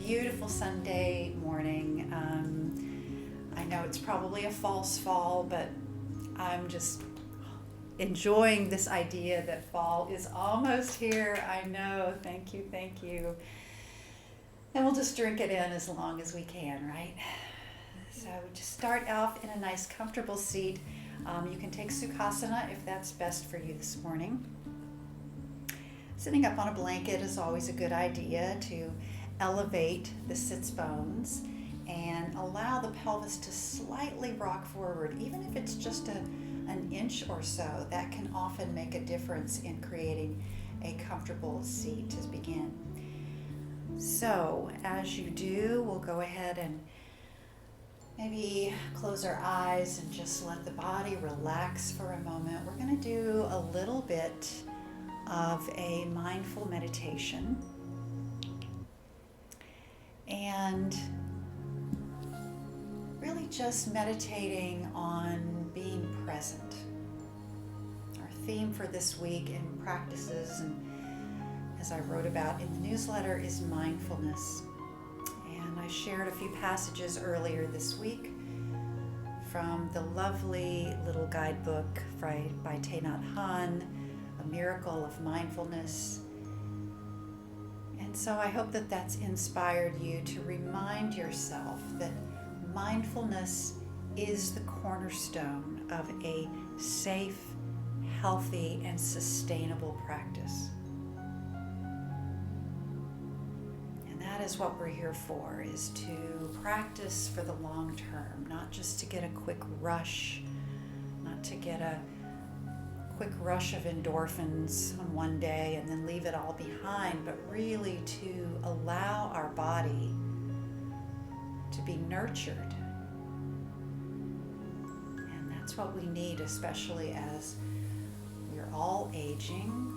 beautiful Sunday morning. I know it's probably a false fall, but I'm just enjoying this idea that fall is almost here. I know. Thank you, thank you. And we'll just drink it in as long as we can, right? So just start off in a nice, comfortable seat. You can take Sukhasana if that's best for you this morning. Sitting up on a blanket is always a good idea to elevate the sits bones and allow the pelvis to slightly rock forward, even if it's just an inch or so. That can often make a difference in creating a comfortable seat to begin. So as you do, we'll go ahead and maybe close our eyes and just let the body relax for a moment. We're going to do a little bit of a mindful meditation. And really just meditating on being present. Our theme for this week in practices, and as I wrote about in the newsletter, is mindfulness. And I shared a few passages earlier this week from the lovely little guidebook by Thich Nhat Hanh, A Miracle of Mindfulness. And so I hope that that's inspired you to remind yourself that mindfulness is the cornerstone of a safe, healthy, and sustainable practice. And that is what we're here for, is to practice for the long term, not just to get a quick rush, not to get a quick rush of endorphins on one day and then leave it all behind, but really to allow our body to be nurtured. And that's what we need, especially as we're all aging,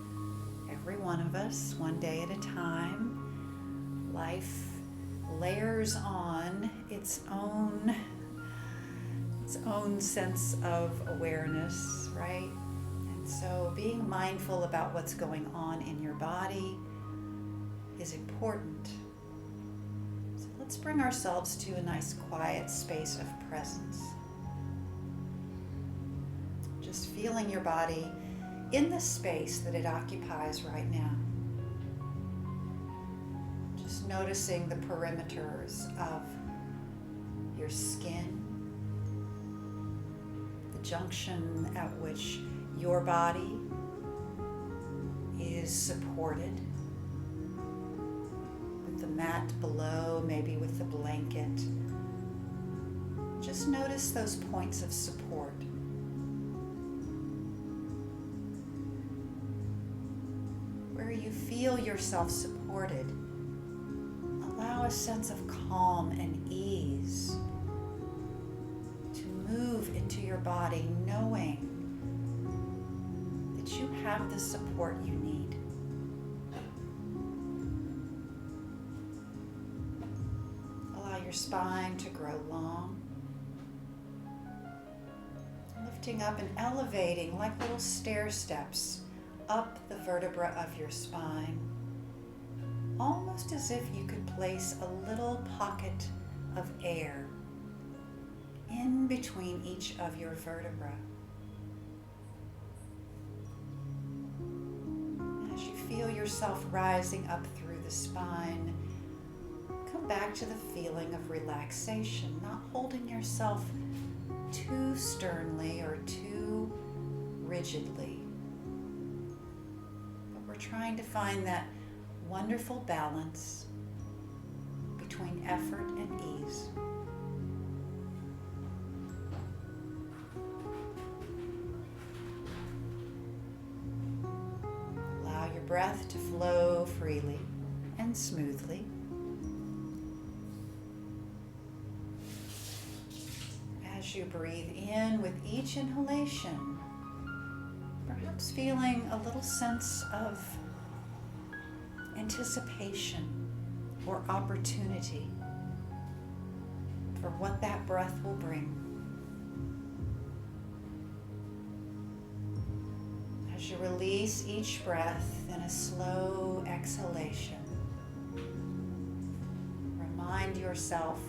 every one of us, one day at a time. Life layers on its own sense of awareness, right? So being mindful about what's going on in your body is important. So let's bring ourselves to a nice quiet space of presence. Just feeling your body in the space that it occupies right now. Just noticing the perimeters of your skin, the junction at which your body is supported with the mat below, maybe with the blanket. Just notice those points of support. Where you feel yourself supported, allow a sense of calm and ease to move into your body, knowing you have the support you need. Allow your spine to grow long, lifting up and elevating like little stair steps up the vertebra of your spine, almost as if you could place a little pocket of air in between each of your vertebrae. Feel yourself rising up through the spine. Come back to the feeling of relaxation, not holding yourself too sternly or too rigidly. But we're trying to find that wonderful balance between effort and ease. Breath to flow freely and smoothly. As you breathe in with each inhalation, perhaps feeling a little sense of anticipation or opportunity for what that breath will bring. As you release each breath in a slow exhalation, remind yourself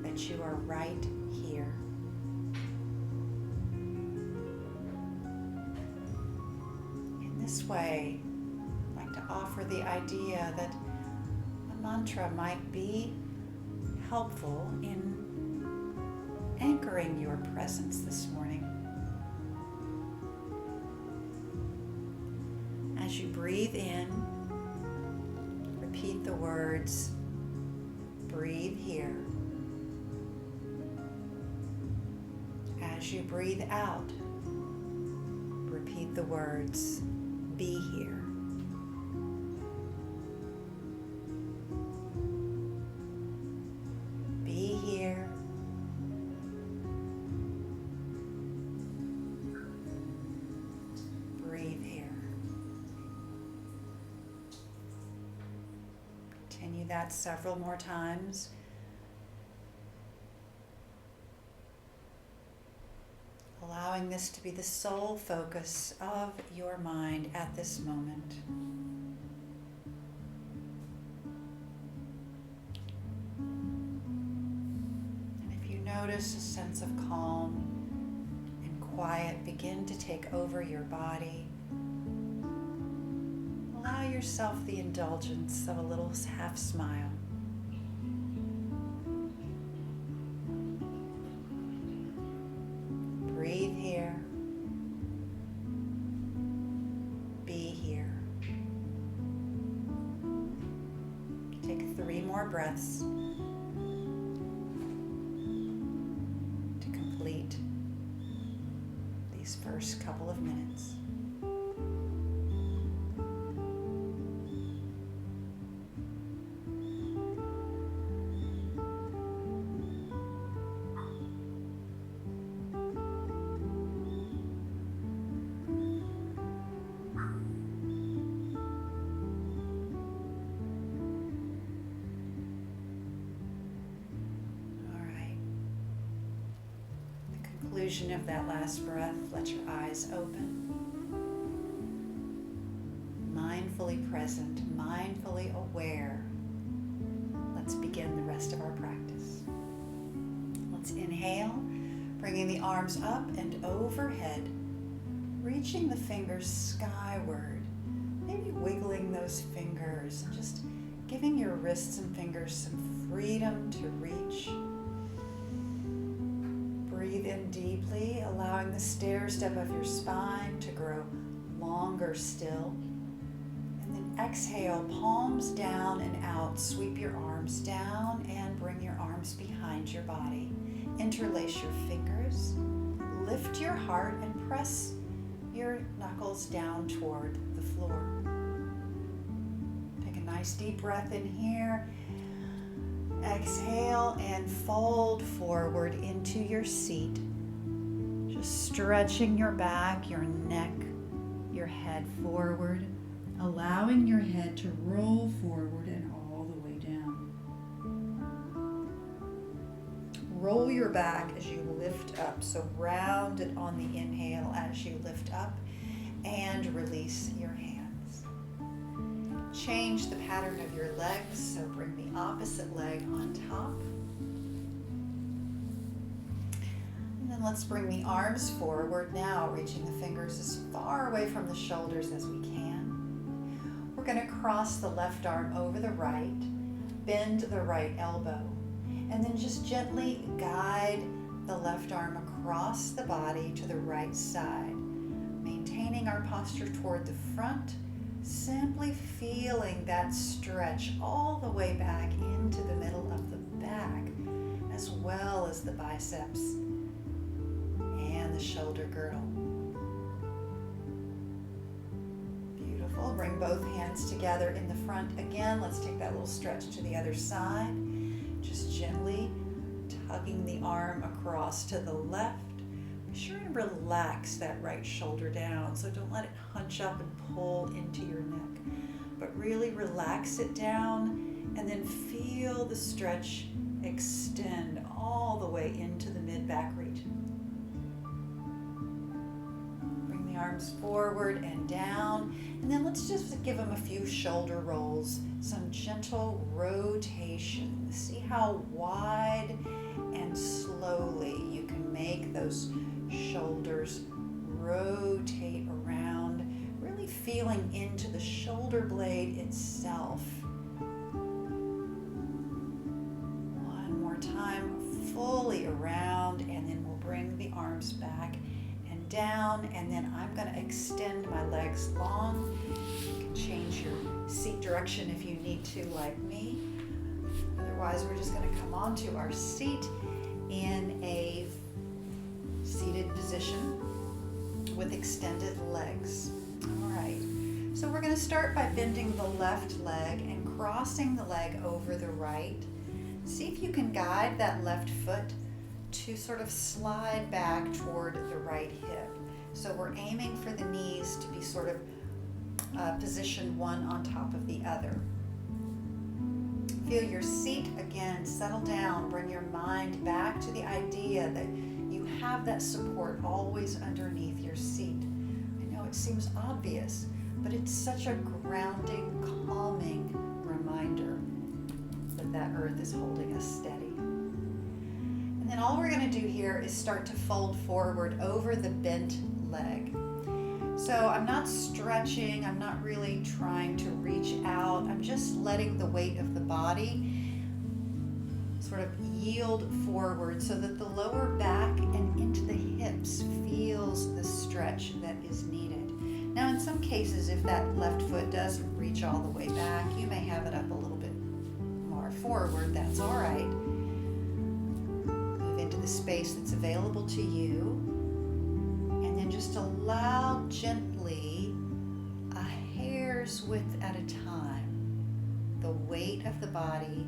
that you are right here. In this way, I'd like to offer the idea that a mantra might be helpful in anchoring your presence this morning. As you breathe in, repeat the words, breathe here. As you breathe out, repeat the words, be here. Be here. Breathe here. Continue that several more times. Allowing this to be the sole focus of your mind at this moment. And if you notice a sense of calm and quiet begin to take over your body, allow yourself the indulgence of a little half smile. Breathe here. Be here. Take 3 more breaths to complete these first couple of minutes. Conclusion of that last breath, let your eyes open. Mindfully present, mindfully aware. Let's begin the rest of our practice. Let's inhale, bringing the arms up and overhead, reaching the fingers skyward, maybe wiggling those fingers, and just giving your wrists and fingers some freedom to reach. Breathe in deeply, allowing the stair step of your spine to grow longer still. And then exhale, palms down and out. Sweep your arms down and bring your arms behind your body. Interlace your fingers. Lift your heart and press your knuckles down toward the floor. Take a nice deep breath in here. Exhale and fold forward into your seat. Just stretching your back, your neck, your head forward, allowing your head to roll forward and all the way down. Roll your back as you lift up, so round it on the inhale as you lift up and release your hands. Change the pattern of your legs, so bring the opposite leg on top. And then let's bring the arms forward now, reaching the fingers as far away from the shoulders as we can. We're going to cross the left arm over the right, bend the right elbow, and then just gently guide the left arm across the body to the right side, maintaining our posture toward the front, simply feeling that stretch all the way back into the middle of the back, as well as the biceps and the shoulder girdle. Beautiful. Bring both hands together in the front again. Let's take that little stretch to the other side. Just gently tugging the arm across to the left. Be sure to relax that right shoulder down, so don't let it hunch up and pull into your neck, but really relax it down and then feel the stretch extend all the way into the mid-back region. Bring the arms forward and down. And then let's just give them a few shoulder rolls, some gentle rotation. See how wide and slowly you can make those shoulders rotate around, really feeling into the shoulder blade itself. One more time, fully around, and then we'll bring the arms back and down, and then I'm going to extend my legs long. You can change your seat direction if you need to, like me. Otherwise, we're just going to come onto our seat in a seated position with extended legs. All right, so we're going to start by bending the left leg and crossing the leg over the right. See if you can guide that left foot to sort of slide back toward the right hip. So we're aiming for the knees to be sort of positioned one on top of the other. Feel your seat again, settle down, bring your mind back to the idea that you have that support always underneath your seat. I know it seems obvious, but it's such a grounding, calming reminder that that earth is holding us steady. And then all we're going to do here is start to fold forward over the bent leg. So I'm not stretching, I'm not really trying to reach out, I'm just letting the weight of the body sort of yield forward so that the lower back and into the hips feels the stretch that is needed. Now in some cases, if that left foot doesn't reach all the way back, you may have it up a little bit more forward, that's all right. Move into the space that's available to you. Just allow gently, a hair's width at a time, the weight of the body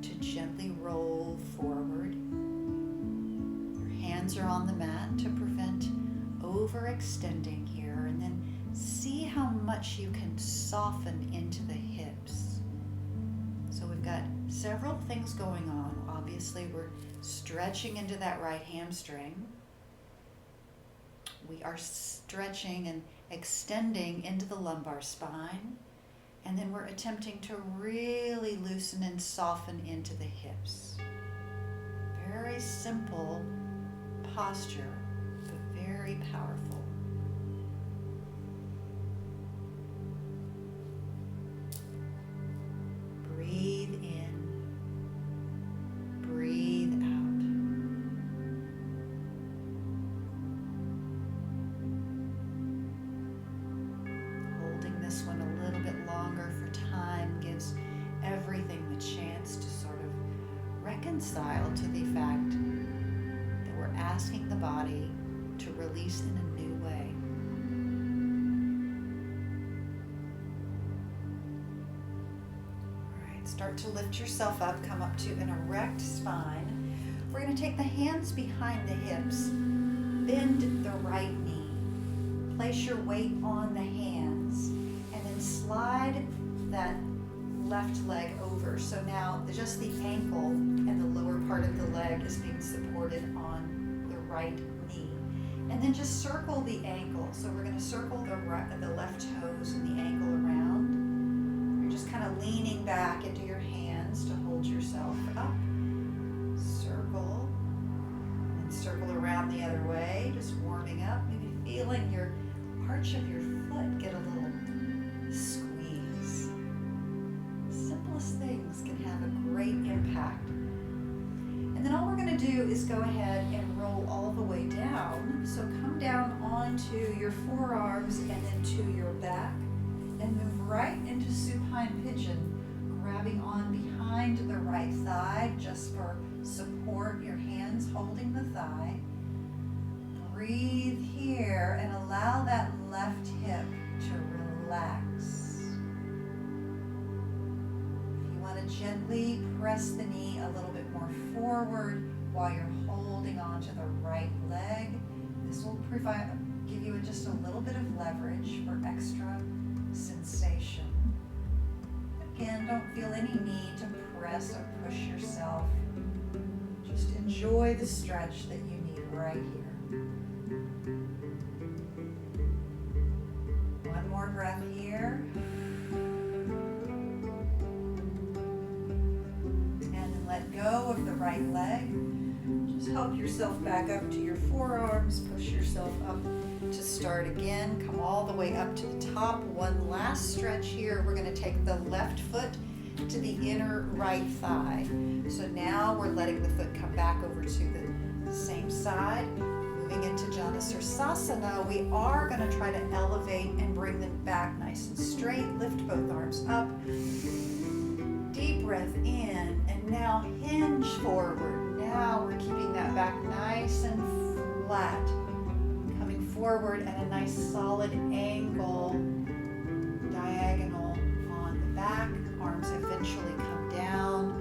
to gently roll forward. Your hands are on the mat to prevent overextending here, and then see how much you can soften into the hips. So we've got several things going on. Obviously, we're stretching into that right hamstring. We are stretching and extending into the lumbar spine, and then we're attempting to really loosen and soften into the hips. Very simple posture, but very powerful. Breathe in, breathe out. This one a little bit longer for time gives everything the chance to sort of reconcile to the fact that we're asking the body to release in a new way. All right, start to lift yourself up, come up to an erect spine. We're going to take the hands behind the hips, bend the right knee, place your weight on the hands, slide that left leg over. So now just the ankle and the lower part of the leg is being supported on the right knee. And then just circle the ankle. So we're going to circle the left toes and the ankle around. You're just kind of leaning back into your hands to hold yourself up. Circle. And circle around the other way, just warming up. Maybe feeling your arch of your foot get a little squeeze. Simplest things can have a great impact. And then all we're going to do is go ahead and roll all the way down. So come down onto your forearms and then to your back and move right into supine pigeon, grabbing on behind the right thigh just for support, your hands holding the thigh. Breathe here and allow that left hip to relax. If you want to gently press the knee a little bit more forward while you're holding on to the right leg, this will give you just a little bit of leverage for extra sensation. Again, don't feel any need to press or push yourself. Just enjoy the stretch that you need right here. One more breath here. And then let go of the right leg. Just help yourself back up to your forearms. Push yourself up to start again. Come all the way up to the top. One last stretch here. We're going to take the left foot to the inner right thigh. So now we're letting the foot come back over to the same side. Moving into Janusvarsasana, we are going to try to elevate and bring them back nice and straight. Lift both arms up. Deep breath in, and now hinge forward. Now we're keeping that back nice and flat. Coming forward at a nice solid angle, diagonal on the back. Arms eventually come down.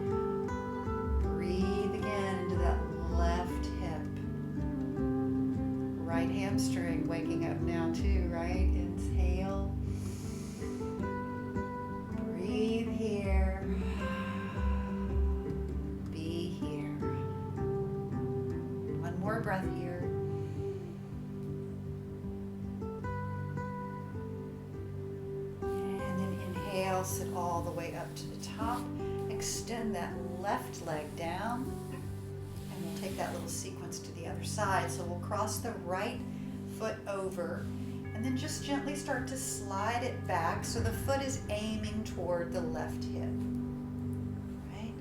Breathe again into that left hip. Right hamstring waking up now too, right? Inhale. Breathe here. Be here. One more breath here. And then inhale, sit all the way up to the top. Extend that left leg down. And we'll take that little sequence to the other side. So we'll cross the right foot over and then just gently start to slide it back so the foot is aiming toward the left hip. Right?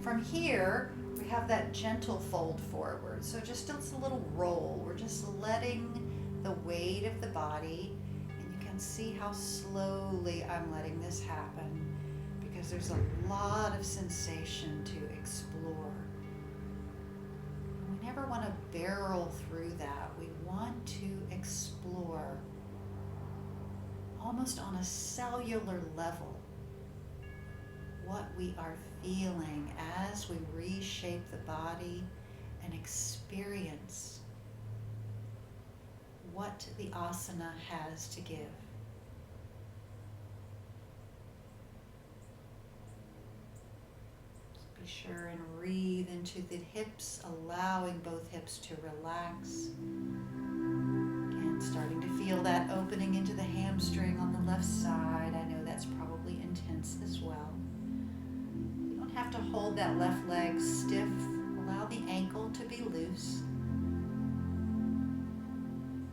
From here, we have that gentle fold forward. So just a little roll. We're just letting the weight of the body, and you can see how slowly I'm letting this happen because there's a lot of sensation to explore. We never want to barrel through that. We want to explore almost on a cellular level what we are feeling as we reshape the body and experience what the asana has to give. Be sure and breathe into the hips, allowing both hips to relax. Again, starting to feel that opening into the hamstring on the left side. I know that's probably intense as well. You don't have to hold that left leg stiff. Allow the ankle to be loose.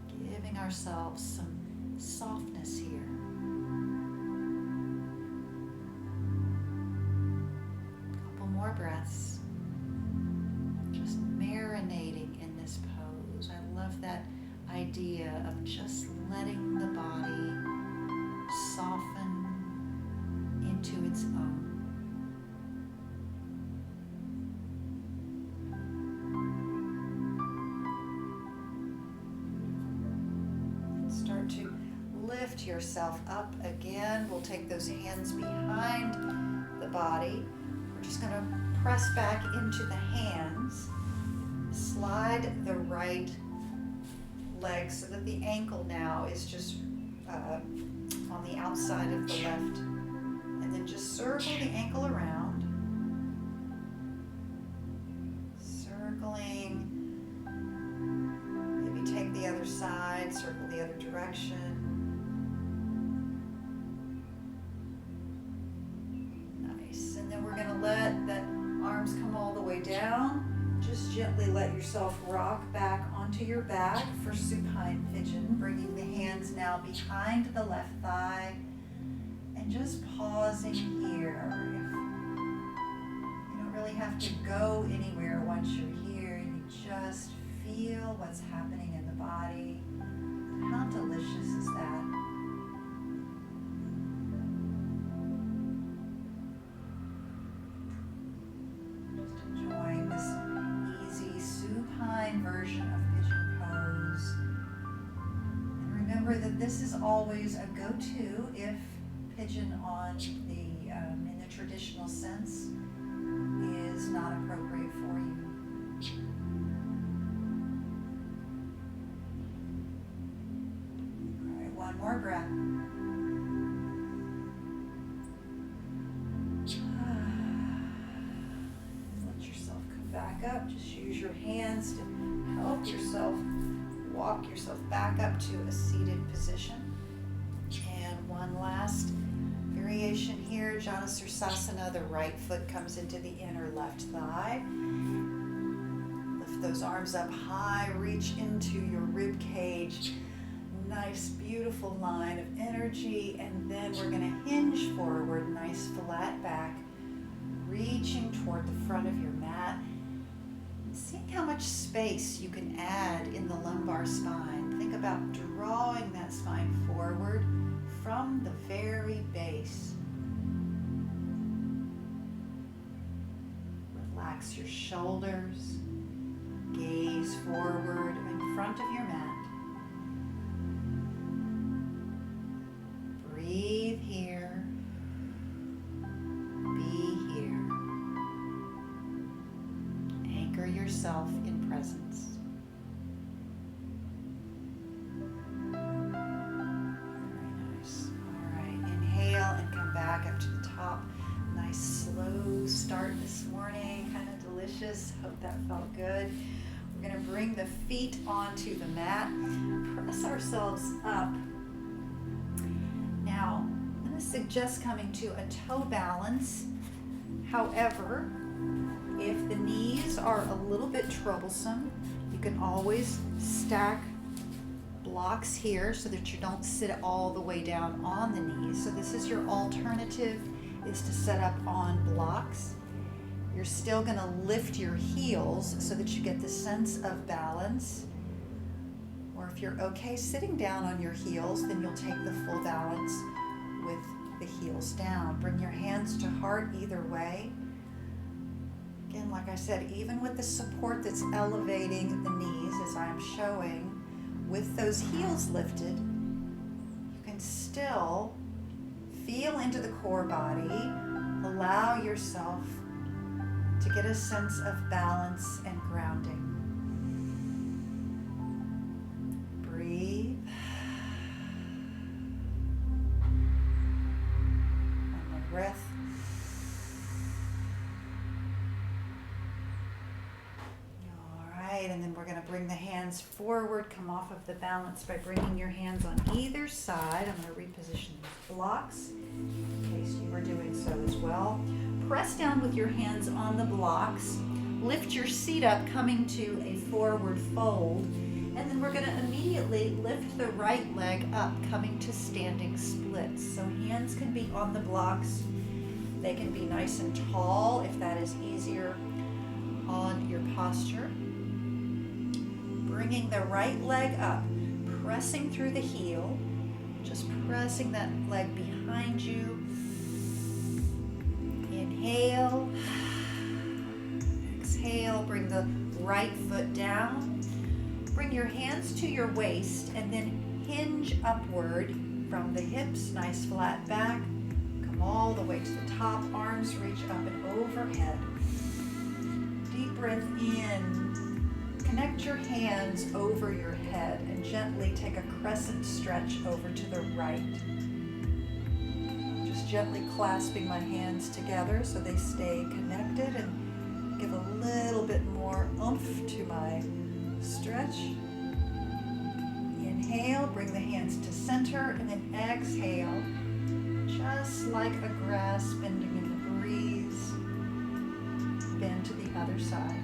Giving ourselves some softness here. More breaths, just marinating in this pose. I love that idea of just letting the body soften into its own. Start to lift yourself up again. We'll take those hands behind the body. Just going to press back into the hands, slide the right leg so that the ankle now is just on the outside of the left, and then just circle the ankle around, circling, maybe take the other side, circle the other direction. We're going to let the arms come all the way down. Just gently let yourself rock back onto your back for supine pigeon, bringing the hands now behind the left thigh and just pausing here. You don't really have to go anywhere once you're here. You just feel what's happening in the body. How delicious is that? Version of pigeon pose. And remember that this is always a go-to if pigeon on the in the traditional sense is not appropriate for you. All right, one more breath. Let yourself come back up. Just use your hands to help yourself walk yourself back up to a seated position. One last variation here, Janasarsasana. The right foot comes into the inner left thigh. Lift those arms up high, reach into your rib cage. Nice, beautiful line of energy, and then we're going to hinge forward, nice flat back, reaching toward the front of your mat. Seeing how much space you can add in the lumbar spine. Think about drawing that spine forward from the very base. Relax your shoulders, gaze forward in front of your mat. Breathe here, be here. Anchor yourself in presence. Very nice. All right, inhale and come back up to the top. Nice slow start this morning, kind of delicious. Hope that felt good. We're going to bring the feet onto the mat, press ourselves up. Now, I'm going to suggest coming to a toe balance. However, if the knees are a little bit troublesome, you can always stack blocks here so that you don't sit all the way down on the knees. So this is your alternative, is to set up on blocks. You're still going to lift your heels so that you get the sense of balance. Or if you're okay sitting down on your heels, then you'll take the full balance with the heels down. Bring your hands to heart either way. Again, like I said, even with the support that's elevating the knees, as I'm showing, with those heels lifted, you can still feel into the core body, allow yourself to get a sense of balance and grounding. Breathe. One more breath. And then we're going to bring the hands forward, come off of the balance by bringing your hands on either side. I'm going to reposition these blocks in case you were doing so as well. Press down with your hands on the blocks. Lift your seat up, coming to a forward fold. And then we're going to immediately lift the right leg up, coming to standing splits. So hands can be on the blocks. They can be nice and tall if that is easier on your posture. Bringing the right leg up, pressing through the heel, just pressing that leg behind you. Inhale, exhale, bring the right foot down. Bring your hands to your waist and then hinge upward from the hips, nice flat back. Come all the way to the top, arms reach up and overhead. Deep breath in. Connect your hands over your head and gently take a crescent stretch over to the right. Just gently clasping my hands together so they stay connected and give a little bit more oomph to my stretch. Inhale, bring the hands to center, and then exhale, just like a grass bending in the breeze. Bend to the other side.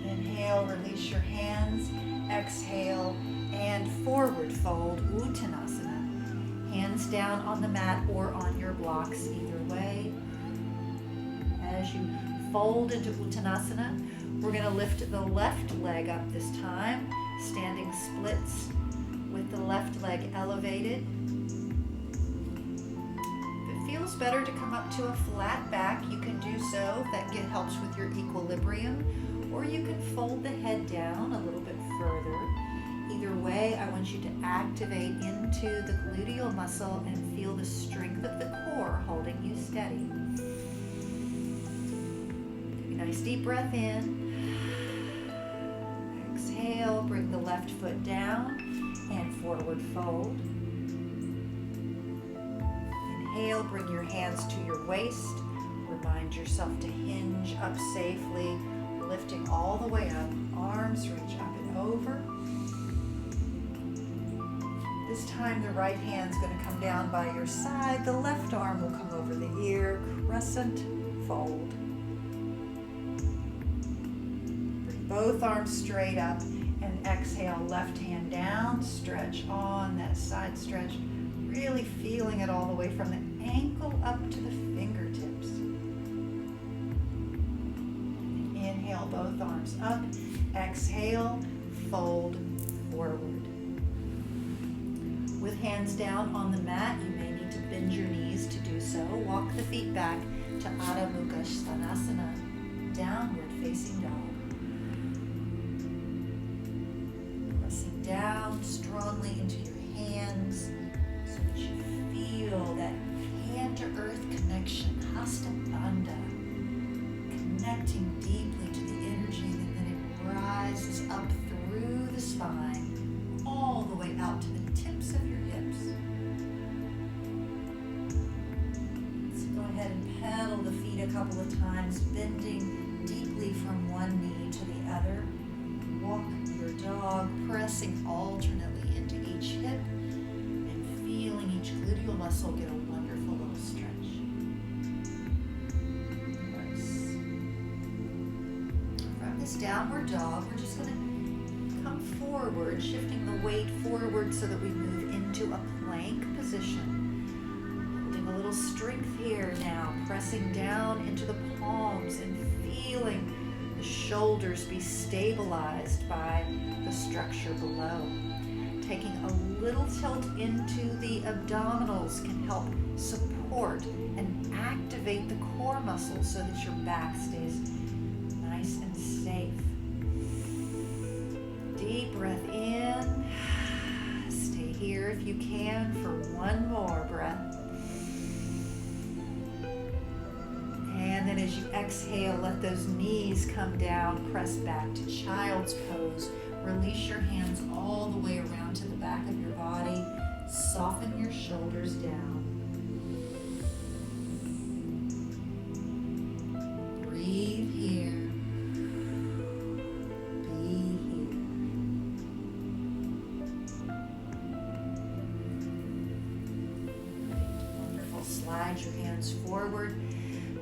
Inhale, release your hands. Exhale, and forward fold, Uttanasana. Hands down on the mat or on your blocks, either way. As you fold into Uttanasana, we're going to lift the left leg up this time, standing splits with the left leg elevated. If it feels better to come up to a flat back, you can do so. That helps with your equilibrium. Or you can fold the head down a little bit further. Either way, I want you to activate into the gluteal muscle and feel the strength of the core holding you steady. Take a nice deep breath in. Exhale, bring the left foot down and forward fold. Inhale, bring your hands to your waist. Remind yourself to hinge up safely. Lifting all the way up, arms reach up and over. This time the right hand's going to come down by your side. The left arm will come over the ear. Crescent fold. Bring both arms straight up and exhale. Left hand down. Stretch on that side stretch. Really feeling it all the way from the ankle up to the fingertips. Inhale, both arms up. Exhale, fold forward. With hands down on the mat, you may need to bend your knees to do so. Walk the feet back to Adho Mukha Svanasana, downward facing dog. Pressing down strongly into your hands so that you feel that hand to earth connection, Hasta Bandha, connecting deeply to the energy, and then it rises up through the spine, all the way out to the tips of your hips. So go ahead and pedal the feet a couple of times, bending deeply from one knee to the other. Walk your dog, pressing alternately into each hip and feeling each gluteal muscle get a wonderful little stretch. Nice. From this downward dog, we're just going to come forward, shifting the weight forward so that we move into a plank position. Building a little strength here now, pressing down into the palms and feeling the shoulders be stabilized by the structure below. Taking a little tilt into the abdominals can help support and activate the core muscles so that your back stays nice and safe. Deep breath in. Stay here if you can for one more breath. And then as you exhale, let those knees come down, press back to child's pose. Release your hands all the way around to the back of your body. Soften your shoulders down. Breathe here. Slide your hands forward,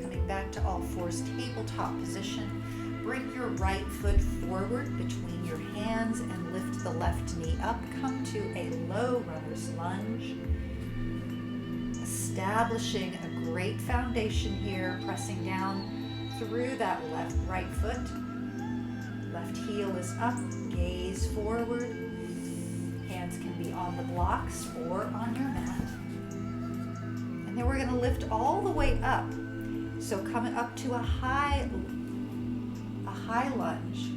coming back to all fours, tabletop position. Bring your right foot forward between your hands and lift the left knee up. Come to a low runner's lunge. Establishing a great foundation here, pressing down through that right foot. Left heel is up, gaze forward. Hands can be on the blocks or on your mat. And then we're going to lift all the way up. So coming up to a high lunge.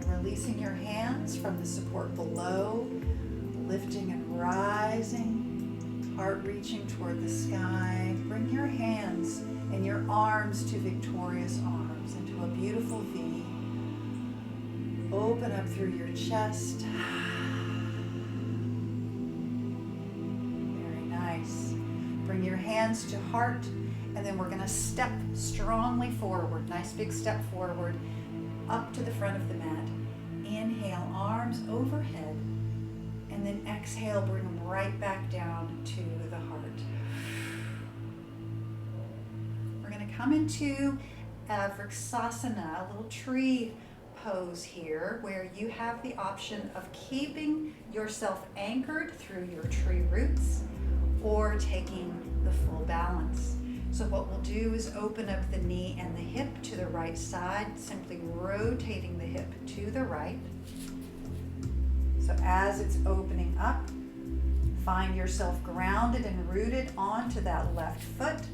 So releasing your hands from the support below, lifting and rising, heart reaching toward the sky. Bring your hands and your arms to victorious arms into a beautiful V. Open up through your chest. Very nice. Bring your hands to heart, and then we're going to step strongly forward. Nice big step forward, up to the front of the mat. Inhale, arms overhead, and then exhale, bring them right back down to the heart. We're going to come into Vrksasana, a little tree pose here, where you have the option of keeping yourself anchored through your tree roots or taking the full balance. So what we'll do is open up the knee and the hip to the right side, simply rotating the hip to the right. So as it's opening up, find yourself grounded and rooted onto that left foot.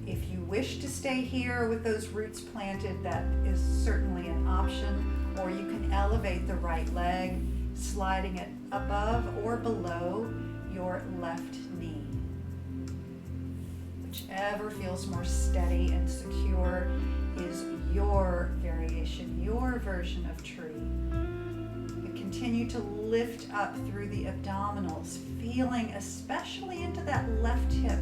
If you wish to stay here with those roots planted, that is certainly an option, or you can elevate the right leg, sliding it above or below your left knee. Whichever feels more steady and secure is your variation, your version of tree. You continue to lift up through the abdominals, feeling especially into that left hip.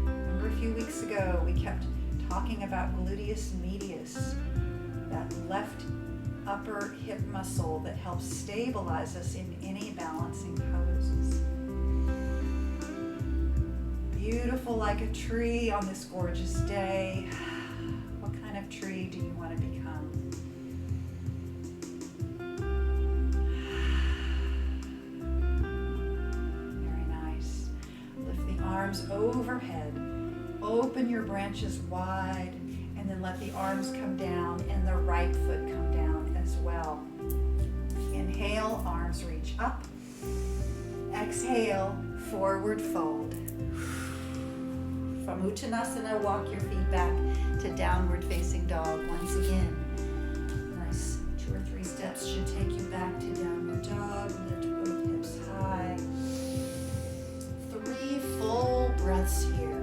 Remember a few weeks ago we kept talking about gluteus medius, that left upper hip muscle that helps stabilize us in any balancing poses. Beautiful like a tree on this gorgeous day. What kind of tree do you want to become? Very nice. Lift the arms overhead. Open your branches wide, and then let the arms come down and the right foot come down as well. Inhale, arms reach up. Exhale, forward fold. From Uttanasana, walk your feet back to downward facing dog once again. Nice 2 or 3 steps should take you back to downward dog. Lift both hips high. 3 full breaths here.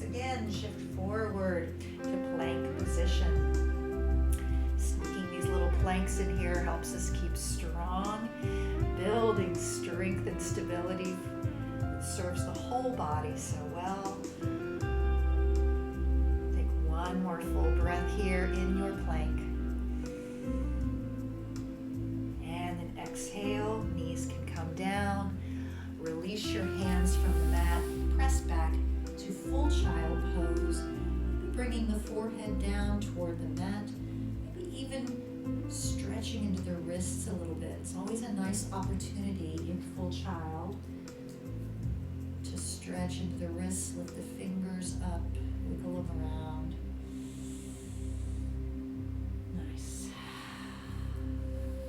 Again, shift forward to plank position. Sneaking these little planks in here helps us keep strong, building strength and stability. It serves the whole body so well. Take one more full breath here in your plank. And then exhale, knees can come down. Release your hands from the mat, press back to full child pose, bringing the forehead down toward the mat, maybe even stretching into the wrists a little bit. It's always a nice opportunity in full child to stretch into the wrists, lift the fingers up, wiggle them around. Nice.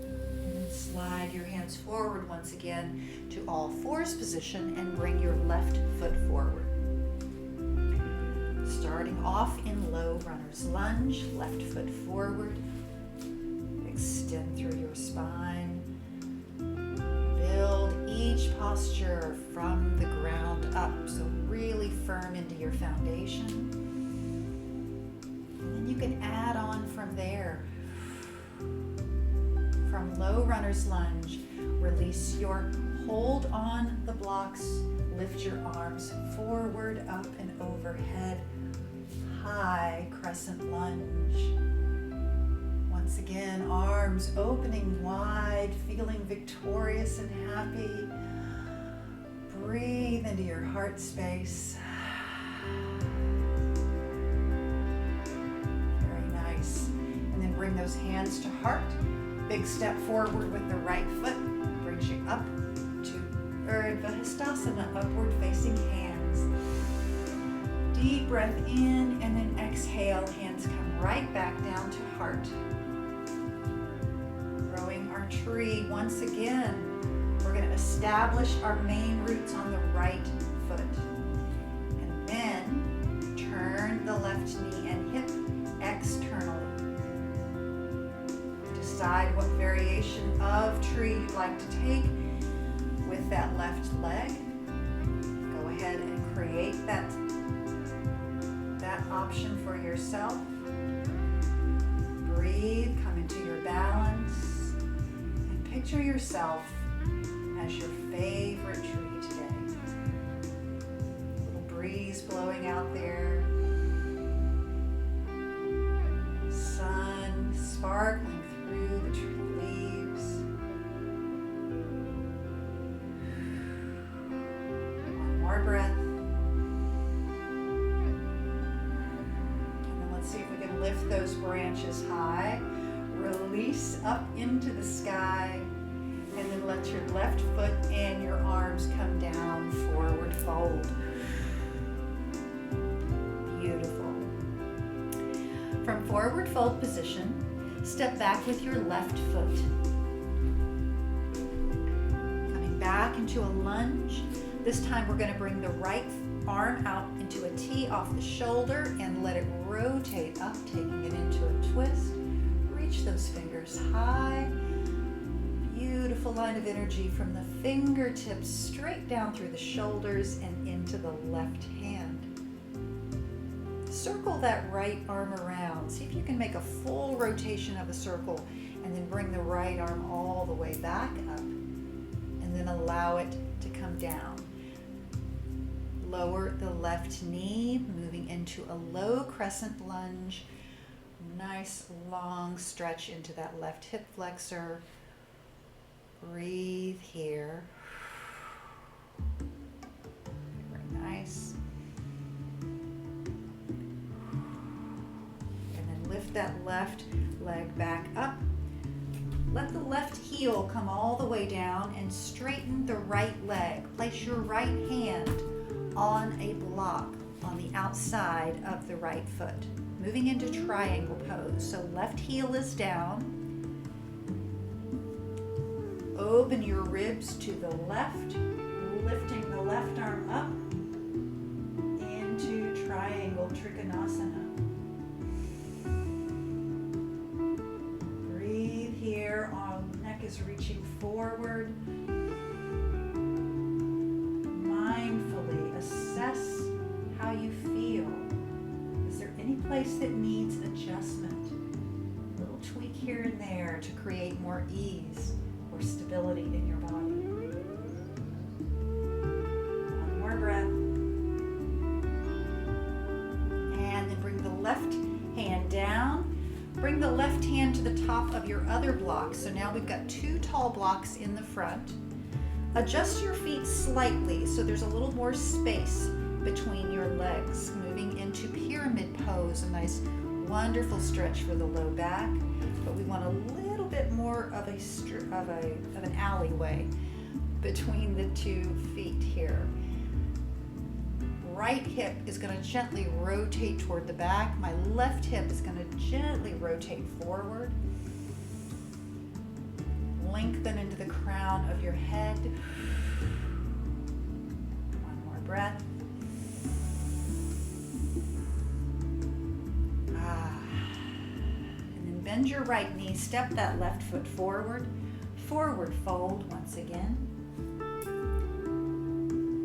And then slide your hands forward once again to all fours position and bring your left foot forward. Starting off in low runner's lunge, left foot forward. Extend through your spine. Build each posture from the ground up, so really firm into your foundation. And then you can add on from there. From low runner's lunge, release your hold on the blocks. Lift your arms forward, up and overhead. High crescent lunge. Once again, arms opening wide, feeling victorious and happy. Breathe into your heart space. Very nice. And then bring those hands to heart. Big step forward with the right foot. Brings you up to Urdhva Hastasana, upward facing hands. Deep breath in and then exhale, hands come right back down to heart. Growing our tree once again. We're going to establish our main roots on the right foot. And then turn the left knee and hip externally. Decide what variation of tree you'd like to take with that left leg. Go ahead and create that option for yourself. Breathe, come into your balance, and picture yourself as your favorite tree today. A little breeze blowing out there. Sun sparkling through the tree leaves. One more breath. Lift those branches high, release up into the sky, and then let your left foot and your arms come down, forward fold. Beautiful. From forward fold position, step back with your left foot. Coming back into a lunge. This time we're going to bring the right arm out into a T off the shoulder and let it rotate up, taking it into a twist. Reach those fingers high. Beautiful line of energy from the fingertips straight down through the shoulders and into the left hand. circle that right arm around. See if you can make a full rotation of a circle and then bring the right arm all the way back up and then allow it to come down. Lower the left knee, moving into a low crescent lunge. Nice long stretch into that left hip flexor. Breathe here. Very nice. And then lift that left leg back up. Let the left heel come all the way down and straighten the right leg. Place your right hand on a block on the outside of the right foot. Moving into triangle pose. So left heel is down. Open your ribs to the left, lifting the left arm up into triangle Trikonasana. Breathe here, neck is reaching forward. Mindfully assess how you feel. Is there any place that needs adjustment? A little tweak here and there to create more ease or stability in your body. One more breath. And then bring the left hand down. Bring the left hand to the top of your other block. So now we've got two tall blocks in the front. Adjust your feet slightly so there's a little more space between your legs. Moving into pyramid pose, a nice wonderful stretch for the low back, but we want a little bit more of an alleyway between the 2 feet here. Right hip is going to gently rotate toward the back. My left hip is going to gently rotate forward. Lengthen into the crown of your head. One more breath. And then bend your right knee, step that left foot forward. Forward fold once again.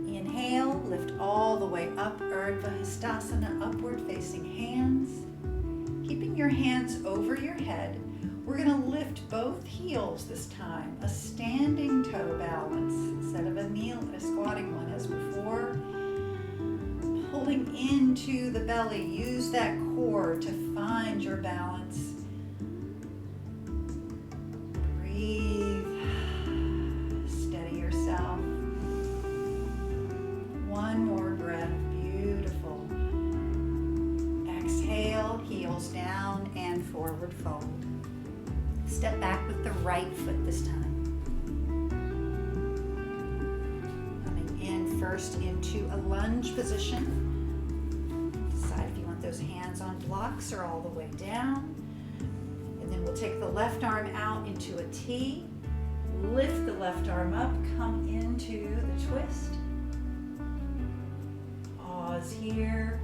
Inhale, lift all the way up, Urdhva Hastasana, upward facing hands. Keeping your hands over your head, we're going to lift both heels this time, a standing toe balance instead of a squatting one as before. Pulling into the belly, use that core to find your balance. Breathe, steady yourself. One more breath, beautiful. Exhale, heels down and forward fold. Step back with the right foot this time. Coming in first into a lunge position. Decide if you want those hands on blocks or all the way down. And then we'll take the left arm out into a T. Lift the left arm up, come into the twist. Pause here.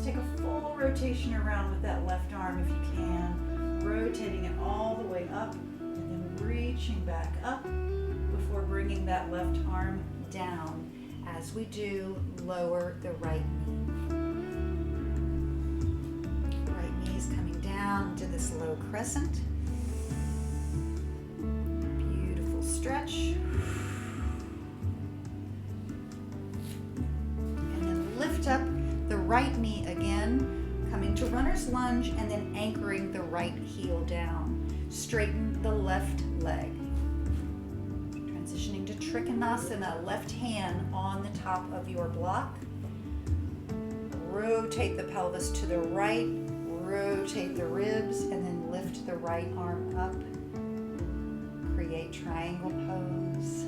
Take a full rotation around with that left arm if you can, rotating it all the way up and then reaching back up before bringing that left arm down. As we do, lower the right knee. Right knee is coming down to this low crescent. Beautiful stretch. And then lift up the right knee again, coming to runner's lunge and then anchoring the right heel down. Straighten the left leg. Transitioning to Trikonasana, left hand on the top of your block. Rotate the pelvis to the right, rotate the ribs, and then lift the right arm up. Create triangle pose.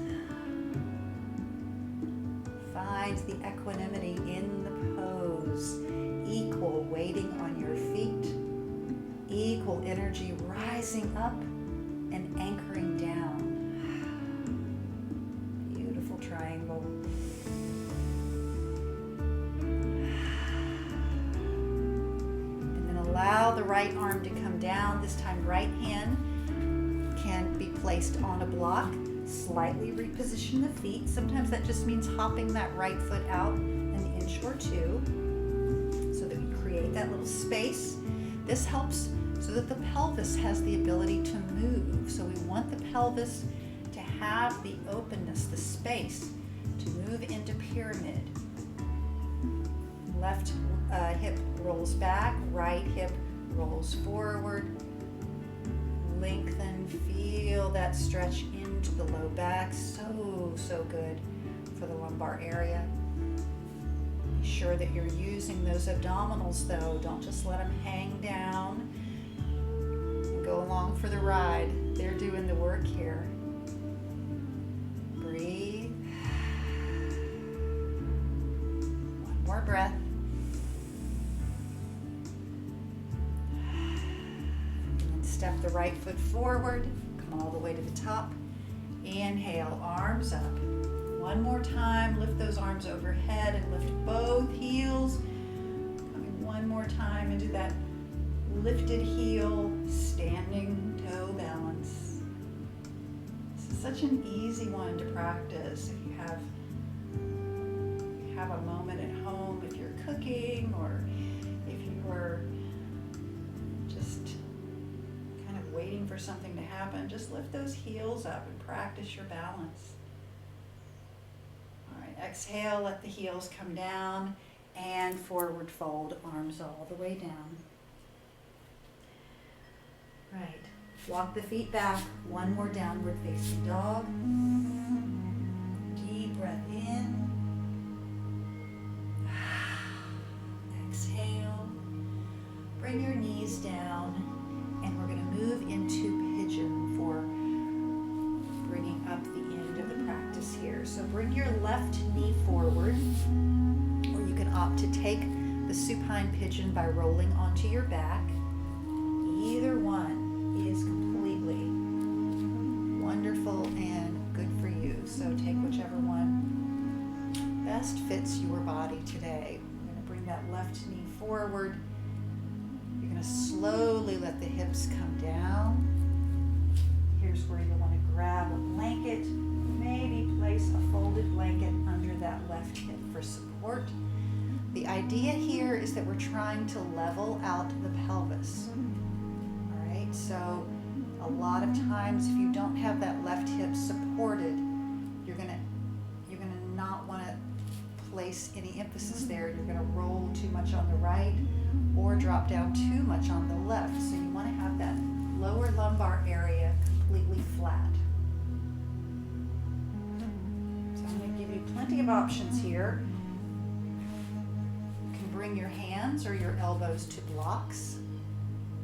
Find the equanimity in the pose. Equal weighting on your feet. Equal energy rising up and anchoring down. Beautiful triangle. And then allow the right arm to come down. This time right hand can be placed on a block. Slightly reposition the feet. Sometimes that just means hopping that right foot out an inch or two so that we create that little space. This helps so that the pelvis has the ability to move. So we want the pelvis to have the openness, the space to move into pyramid. Left hip rolls back, right hip rolls forward. Lengthen, feel that stretch into the low back. So good for the lumbar area. Be sure that you're using those abdominals though. Don't just let them hang down and go along for the ride. They're doing the work here. Breathe. One more breath. Step the right foot forward, come all the way to the top. Inhale, arms up. One more time, lift those arms overhead and lift both heels. Coming one more time into that lifted heel, standing toe balance. This is such an easy one to practice if you have a moment at home, if you're cooking or if you're just waiting for something to happen. Just lift those heels up and practice your balance. All right, exhale, let the heels come down and forward fold, arms all the way down. Right, walk the feet back, one more downward facing dog. Deep breath in. Exhale, bring your knees down. And we're going to move into pigeon for bringing up the end of the practice here. So bring your left knee forward, or you can opt to take the supine pigeon by rolling onto your back. Either one is completely wonderful and good for you. So take whichever one best fits your body today. We're going to bring that left knee forward. You're going to slowly let the hips come down. Here's where you'll want to grab a blanket, maybe place a folded blanket under that left hip for support. The idea here is that we're trying to level out the pelvis. All right, so a lot of times if you don't have that left hip supported, you're going to not want to place any emphasis there. You're going to roll too much on the right or drop down too much on the left. So you want to have that lower lumbar area completely flat. So I'm going to give you plenty of options here. You can bring your hands or your elbows to blocks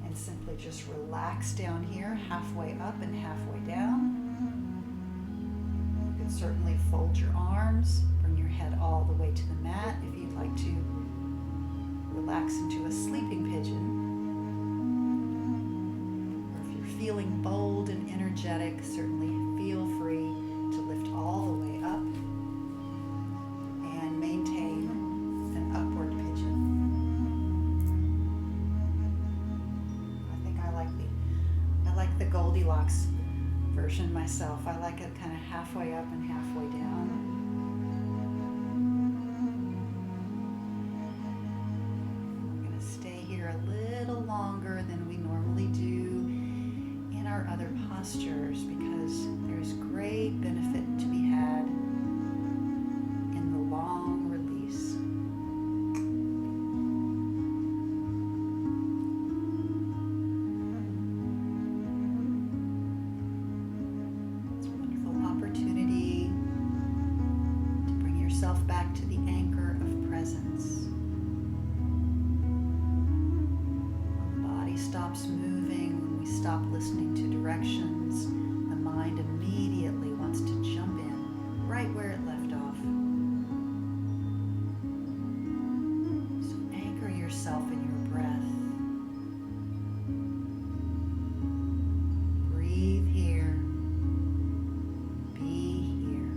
and simply just relax down here, halfway up and halfway down. You can certainly fold your arms, bring your head all the way to the mat if you'd like to relax into a sleeping pigeon. Or if you're feeling bold and energetic, certainly feel free to lift all the way up and maintain an upward pigeon. I think I like the Goldilocks version myself. I like it kind of halfway up and halfway down. Longer than we normally do in our other postures because there's great benefit to be had in the long release. It's a wonderful opportunity to bring yourself back to the anchor of presence. Stops moving, when we stop listening to directions, the mind immediately wants to jump in right where it left off. So anchor yourself in your breath. Breathe here. Be here.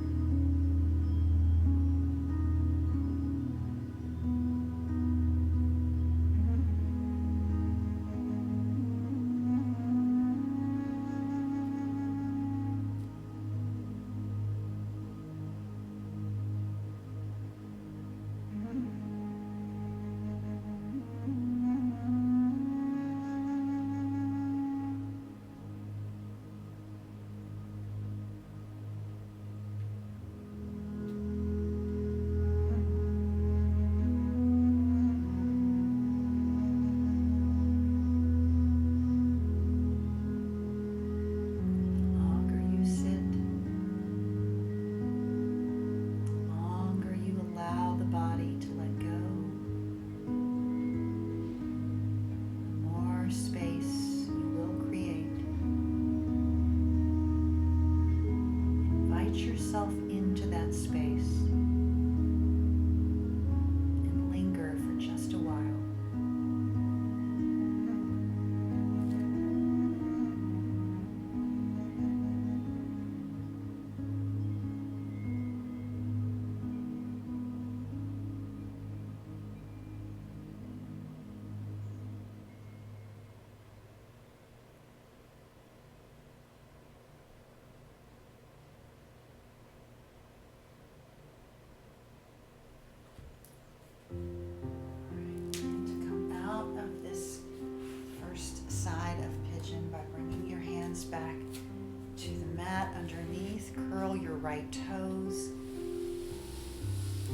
curl your right toes.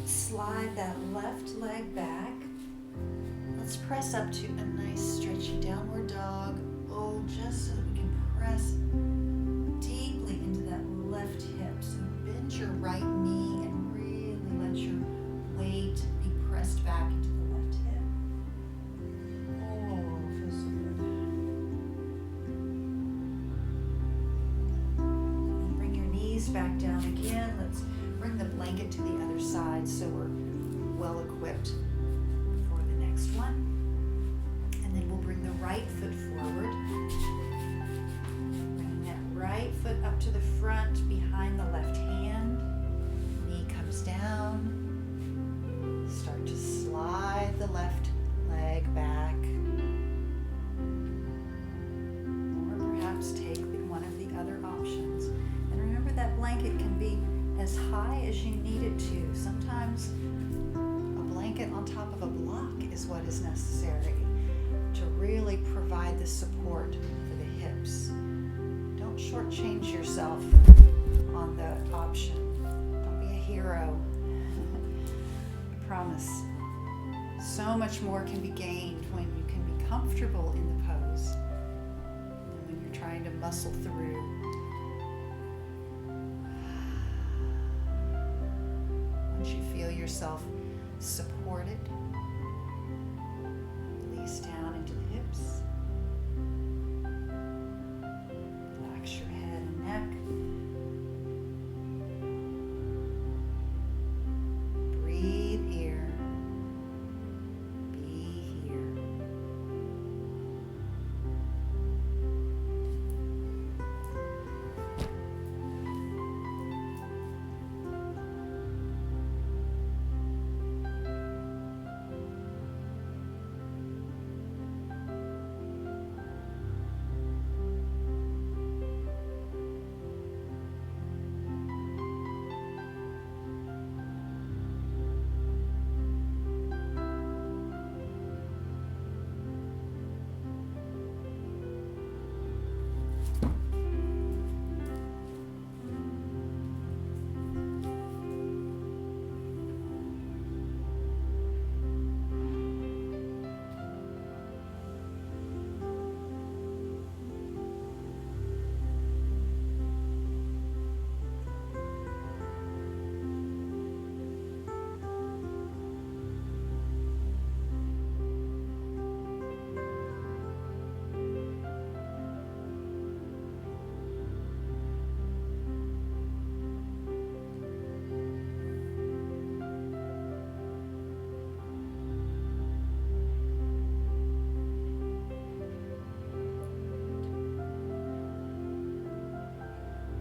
Slide that left leg back. Let's press up to a nice stretchy downward dog. Oh, just so that we can press deeply into that left hip. So bend your right knee and really let your weight be pressed back into the left hip. Oh, feels so good. And bring your knees back down again. Let's bring the blanket to the other side so we're well equipped for the next one. And then we'll bring the right foot forward. Bringing that right foot up to the front behind the left hand. Knee comes down. Start to slide the left leg back. Or perhaps take one of the other options. And remember that blanket can be as high as you need it to. Sometimes a blanket on top of a block is what is necessary to really provide the support for the hips. Don't shortchange yourself on the option. Don't be a hero. I promise. So much more can be gained when you can be comfortable in the pose than when you're trying to muscle through. Once you feel yourself supported, release down into the hips. Relax your head and neck. Breathe here. Be here.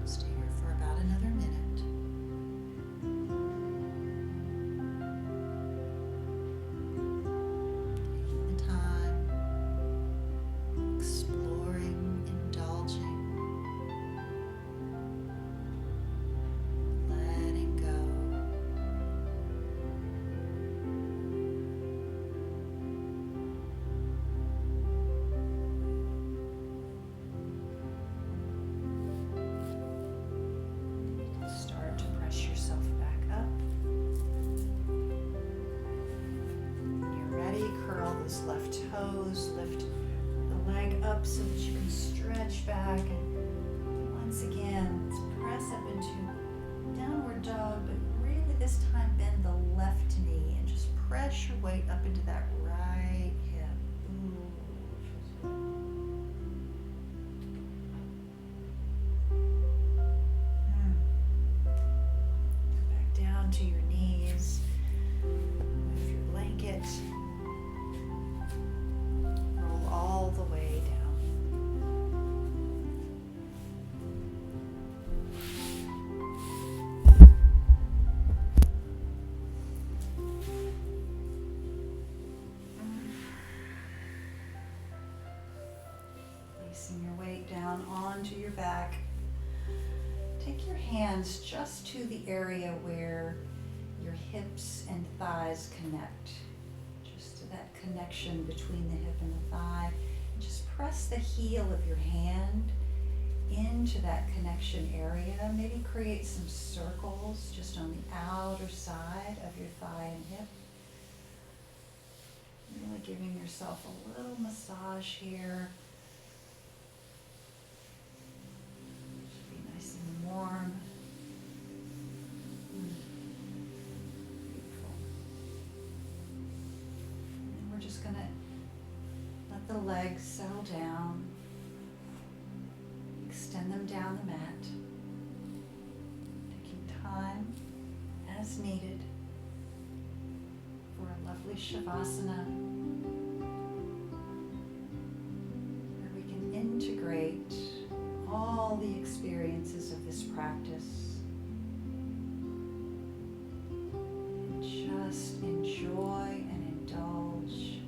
Stay here for about another minute. Taking the time, exploring, indulging, letting go. Start to press yourself back up. When you're ready, curl those left toes, lift the leg up so that you can stretch back. And once again, let's press up into downward dog, but really this time bend the left knee and just press your weight up into that right hip. Ooh, feels good. Back down to your knees. Move your blanket. Roll all the way down. Placing your weight down onto your back. Take your hands just to the area where your hips and thighs connect. Just to that connection between the hip and the thigh. And just press the heel of your hand into that connection area. Maybe create some circles just on the outer side of your thigh and hip. Really giving yourself a little massage here. Should be nice and warm. Beautiful. And we're just gonna let the legs settle down. Extend them down the mat. Taking time as needed for a lovely Shavasana, where we can integrate all the experiences of this practice and just enjoy and indulge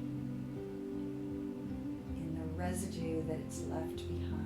in the residue that it's left behind.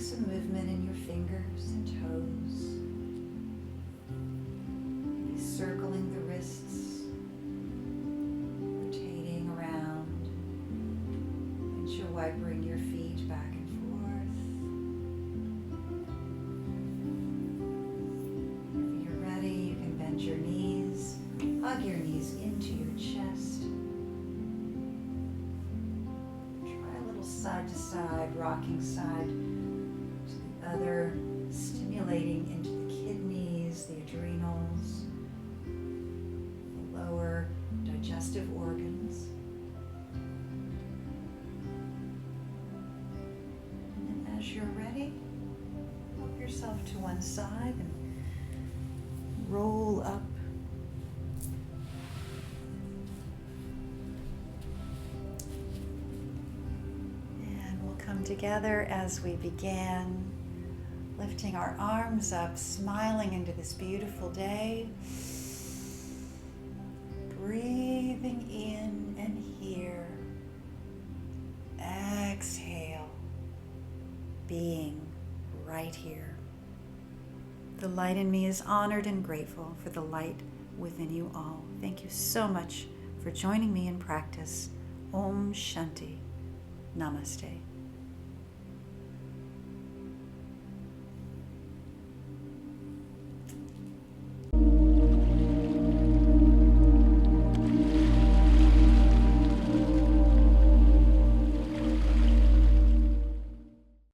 some movement in your fingers and toes. Maybe circling the wrists, rotating around, windshield-wipering your feet back and forth. If you're ready, you can bend your knees, hug your knees into your chest. Try a little side to side, rocking side to the other, stimulating into the kidneys, the adrenals, the lower digestive organs. And then as you're ready, help yourself to one side and roll up. And we'll come together as we began, lifting our arms up, smiling into this beautiful day. Breathing in and here. Exhale. Being right here. The light in me is honored and grateful for the light within you all. Thank you so much for joining me in practice. Om Shanti. Namaste.